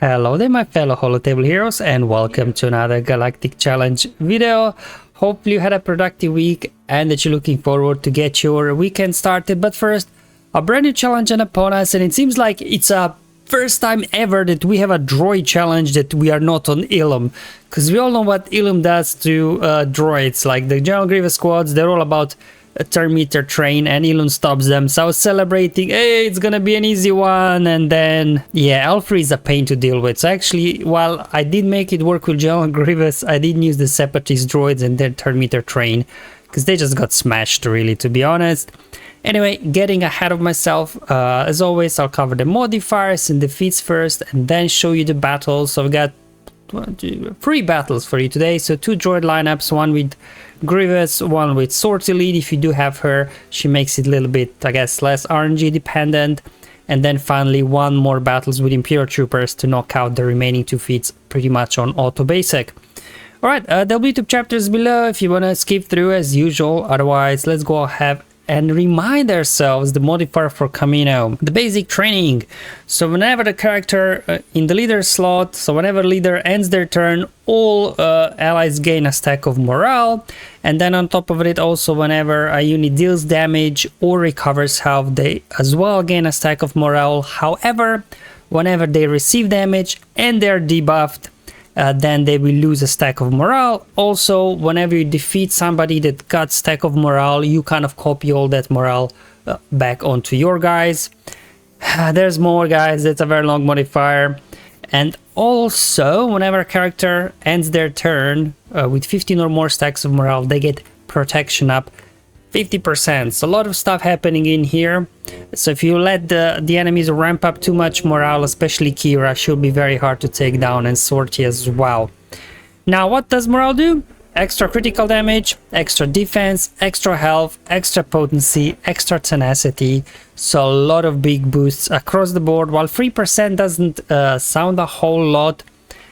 Hello there my fellow Holotable heroes and welcome to another Galactic Challenge video. Hopefully you had a productive week and that you're looking forward to get your weekend started. But first, a brand new challenge upon us, and it seems like it's a first time ever that we have a droid challenge that we are not on Ilum. Because we all know what Ilum does to droids, like the General Grievous squads, they're all about a turn-meter train and Ilum stops them. So I was celebrating, hey, it's gonna be an easy one, and then yeah, L3 is a pain to deal with. So actually, while I did make it work with General Grievous, I didn't use the Separatist droids and their turn-meter train because they just got smashed, really, to be honest. Anyway, getting ahead of myself, as always, I'll cover the modifiers and defeats first and then show you the battles. So we got 3 battles for you today. So 2 droid lineups, one with Grievous, one with Sortie lead. If you do have her, she makes it a little bit, I guess, less RNG dependent. And then finally 1 more battles with Imperial Troopers to knock out the remaining 2 feats pretty much on auto basic. Alright, there'll be 2 chapters below if you want to skip through as usual. Otherwise, let's go ahead and remind ourselves the modifier for Kamino, the basic training. So whenever the character in the leader slot, so whenever leader ends their turn, all allies gain a stack of morale, and then on top of it also whenever a unit deals damage or recovers health, they as well gain a stack of morale. However, whenever they receive damage and they're debuffed, then they will lose a stack of morale. Also, whenever you defeat somebody that got stack of morale, you kind of copy all that morale back onto your guys. There's more, guys. That's a very long modifier. And also, whenever a character ends their turn with 15 or more stacks of morale, they get protection up 50%. So a lot of stuff happening in here. So if you let the enemies ramp up too much morale, especially Kira, she'll be very hard to take down, and Sortie as well. Now, what does morale do? Extra critical damage, extra defense, extra health, extra potency, extra tenacity. So a lot of big boosts across the board. While 3% doesn't sound a whole lot,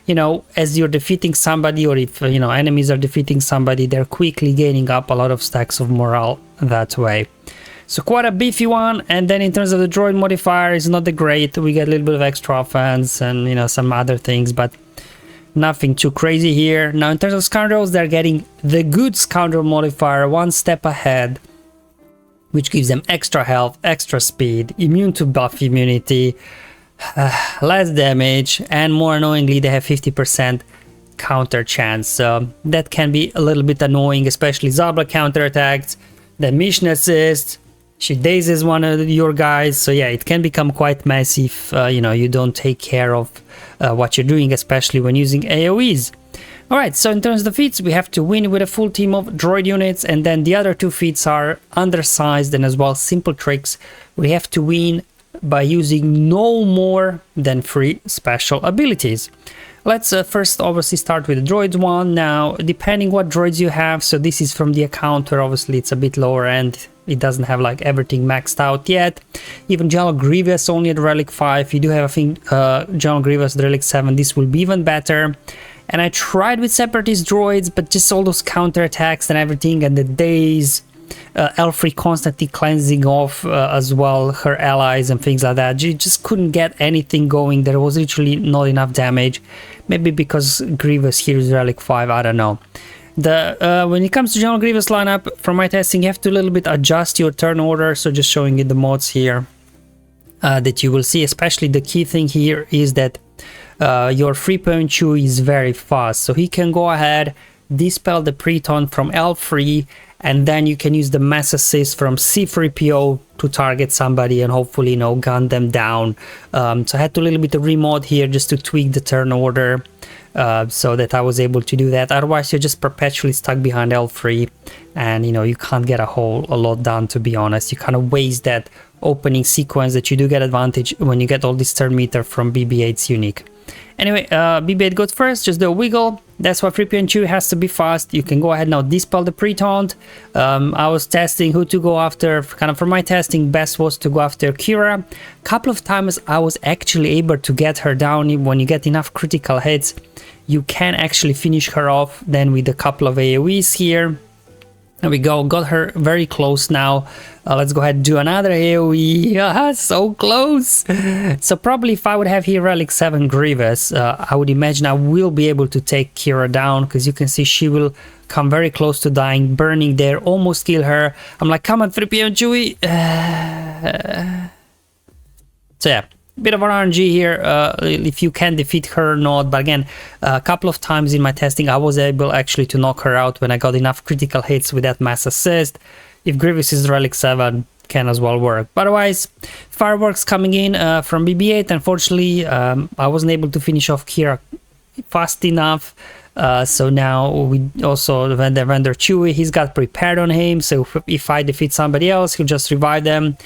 you know, as you're defeating somebody, or if, you know, enemies are defeating somebody, they're quickly gaining up a lot of stacks of morale that way. So quite a beefy one. And then in terms of the droid modifier, it's not the great. We get a little bit of extra offense and, you know, some other things, but nothing too crazy here. Now, in terms of Scoundrels, they're getting the good Scoundrel modifier, 1 step ahead, which gives them extra health, extra speed, immune to buff immunity, less damage, and more annoyingly, they have 50% counter chance. So that can be a little bit annoying, especially Zabla counterattacks, the mission assist, she dazes one of your guys. So yeah, it can become quite messy if you know, you don't take care of what you're doing, especially when using AoEs. Alright, so in terms of the feats, we have to win with a full team of droid units, and then the other 2 feats are Undersized and as well simple tricks. We have to win by using no more than 3 special abilities. Let's first obviously start with the droids one. Now, depending what droids you have, so this is from the account where obviously it's a bit lower end, it doesn't have like everything maxed out yet. Even General Grievous only at Relic 5. You do have, I think, General Grievous at Relic 7, this will be even better. And I tried with Separatist droids, but just all those counterattacks and everything, and the days, L3 constantly cleansing off as well her allies and things like that. You just couldn't get anything going. There was literally not enough damage. Maybe because Grievous here is Relic 5, I don't know. When it comes to General Grievous lineup, from my testing, you have to a little bit adjust your turn order. So just showing you the mods here that you will see. Especially the key thing here is that your 3.2 is very fast. So he can go ahead, dispel the Preton from L3, and then you can use the mass assist from C3PO to target somebody and hopefully, you know, gun them down. So I had to a little bit of remod here just to tweak the turn order so that I was able to do that. Otherwise, you're just perpetually stuck behind L3 and, you know, you can't get a lot done, to be honest. You kind of waste that opening sequence that you do get advantage when you get all this turn meter from BB-8's unique. Anyway, BB-8 goes first, just do a wiggle. That's why 3.2 has to be fast. You can go ahead now, dispel the pre-taunt. I was testing who to go after. Kind of for my testing, best was to go after Kira. A couple of times I was actually able to get her down. When you get enough critical hits, you can actually finish her off then with a couple of AoEs here. There we go, got her very close now. Let's go ahead and do another AoE. So close. So probably if I would have here Relic 7 Grievous, I would imagine I will be able to take Kira down, because you can see she will come very close to dying, burning there, almost kill her. I'm like, come on, 3PO and Chewie. So yeah, bit of an RNG here, if you can defeat her or not. But again, a couple of times in my testing I was able actually to knock her out when I got enough critical hits with that mass assist. If Grievous is Relic 7, can as well work. But otherwise, fireworks coming in from BB-8. Unfortunately, I wasn't able to finish off Kira fast enough. So now we also Vendor Chewie, he's got prepared on him. So if I defeat somebody else, he'll just revive them.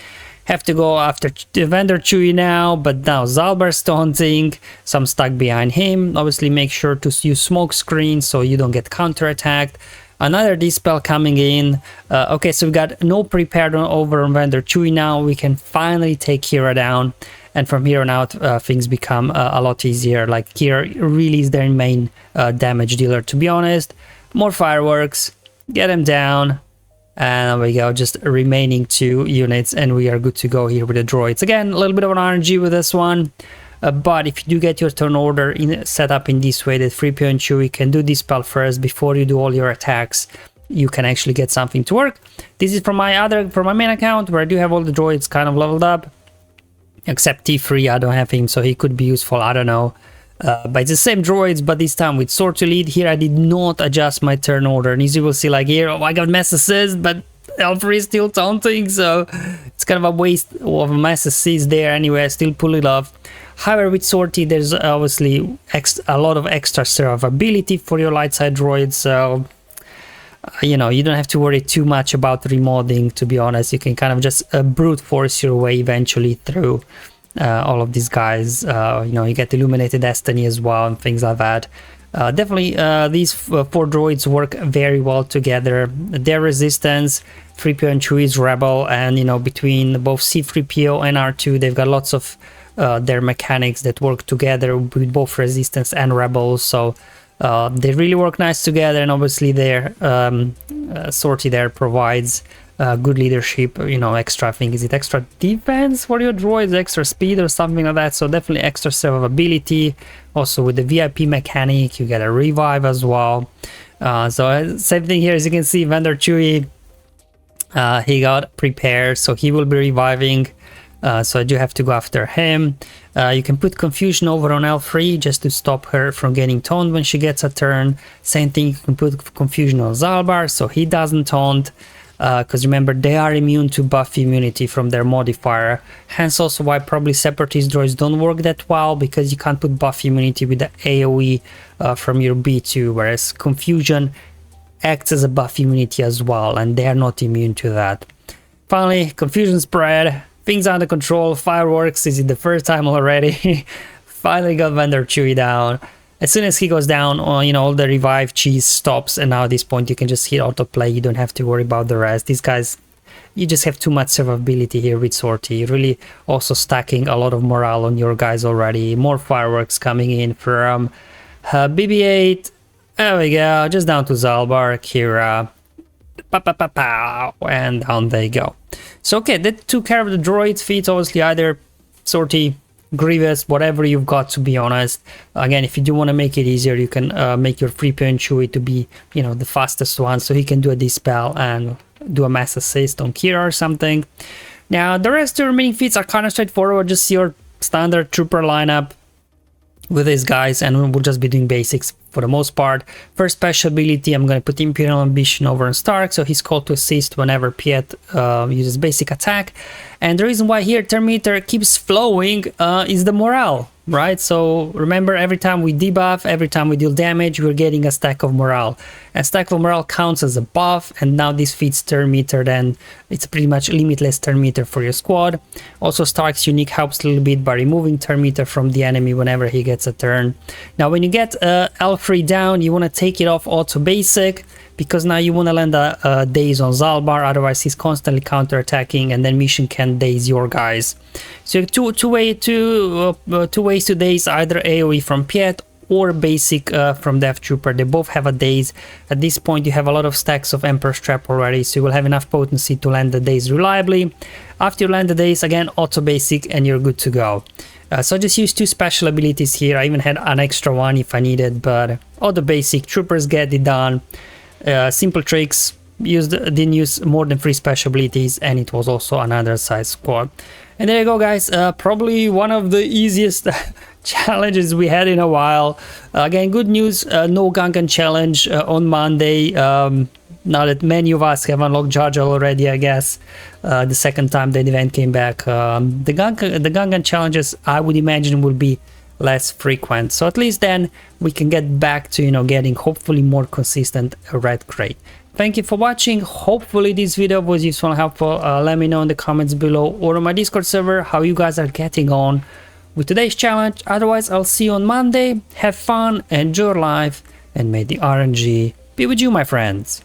Have to go after Vendor Chewie now, but now Zalbar's taunting, so I'm stuck behind him. Obviously make sure to use smoke screen so you don't get counterattacked. Another dispel coming in. Okay, so we got no prepared over on Vendor Chewie now. We can finally take Kira down, and from here on out things become a lot easier. Like Kira really is their main damage dealer, to be honest. More fireworks, get him down. And there we go, just remaining 2 units and we are good to go here with the droids. Again, a little bit of an RNG with this one, but if you do get your turn order set up in this way that 3PO and Chewie can do dispel first before you do all your attacks, you can actually get something to work. This is from my main account, where I do have all the droids kind of leveled up, except T3. I don't have him, so he could be useful, I don't know. But it's the same droids, but this time with Sortie lead. Here I did not adjust my turn order, and as you will see, like here, oh, I got mass assist, but L3 is still taunting, so it's kind of a waste of a mass assist there. Anyway, I still pull it off. However, with Sortie, there's obviously a lot of extra survivability for your light side droids, so you know, you don't have to worry too much about remodding, to be honest. You can kind of just brute force your way eventually through all of these guys. You know, you get Illuminated Destiny as well and things like that. Definitely these 4 droids work very well together. Their resistance, 3PO and Chewie's Rebel, and you know, between both C3PO and R2, they've got lots of their mechanics that work together with both resistance and rebels, so they really work nice together. And obviously their Sortie there provides good leadership, you know, extra, I think, is it extra defense for your droids, extra speed or something like that, so definitely extra survivability. Also with the VIP mechanic, you get a revive as well. So same thing here, as you can see, Vendor Chewie, he got prepared, so he will be reviving. So I do have to go after him. You can put confusion over on L3 just to stop her from getting taunt when she gets a turn. Same thing, you can put confusion on Zalbar so he doesn't taunt. Because remember, they are immune to buff immunity from their modifier, hence also why probably separatist droids don't work that well, because you can't put buff immunity with the AoE from your B2, whereas confusion acts as a buff immunity as well, and they are not immune to that. Finally, confusion spread, things under control, fireworks. Is it the first time already? Finally got Vendor Chewie down. As soon as he goes down, you know, all the revive cheese stops, and now at this point you can just hit autoplay. You don't have to worry about the rest. These guys, you just have too much survivability here with Sortie. You're really also stacking a lot of morale on your guys already. More fireworks coming in from BB-8. There we go, just down to Zalbar, Kira, and down they go. So okay, that took care of the droids. Feats obviously either Sortie, Grievous, whatever you've got, to be honest. Again, if you do want to make it easier, you can make your 3PO and Chewie to be, you know, the fastest one, so he can do a dispel and do a mass assist on Kira or something. Now the rest of the remaining feats are kind of straightforward, just your standard trooper lineup with these guys, and we'll just be doing basics for the most part. First special ability, I'm going to put Imperial Ambition over on Stark, so he's called to assist whenever Piet uses basic attack. And the reason why here turn meter keeps flowing is the morale, right? So remember, every time we debuff, every time we deal damage, we're getting a stack of morale. And stack of morale counts as a buff, and now this feeds turn meter, then it's pretty much limitless turn meter for your squad. Also, Stark's unique helps a little bit by removing turn meter from the enemy whenever he gets a turn. Now when you get L3 down, you want to take it off auto basic, because now you want to land a daze on Zalbar, otherwise he's constantly counter-attacking, and then mission can daze your guys. So two ways to daze, either AoE from Piet or basic from Death Trooper. They both have a daze. At this point you have a lot of stacks of Emperor's Trap already, so you will have enough potency to land the daze reliably. After you land the daze, again auto basic and you're good to go. So I just used 2 special abilities here. I even had an extra one if I needed, but auto basic, troopers get it done. Simple tricks, didn't use more than 3 special abilities, and it was also an undersized squad. And there you go, guys. Probably one of the easiest challenges we had in a while. Again, good news, no Gungan challenge on Monday. Now that many of us have unlocked Jar Jar already, I guess, the second time the event came back. The Gungan challenges, I would imagine, will be less frequent. So at least then we can get back to, you know, getting hopefully more consistent red crate. Thank you for watching. Hopefully this video was useful and helpful. Let me know in the comments below or on my Discord server how you guys are getting on with today's challenge. Otherwise, I'll see you on Monday. Have fun, enjoy your life, and may the RNG be with you, my friends.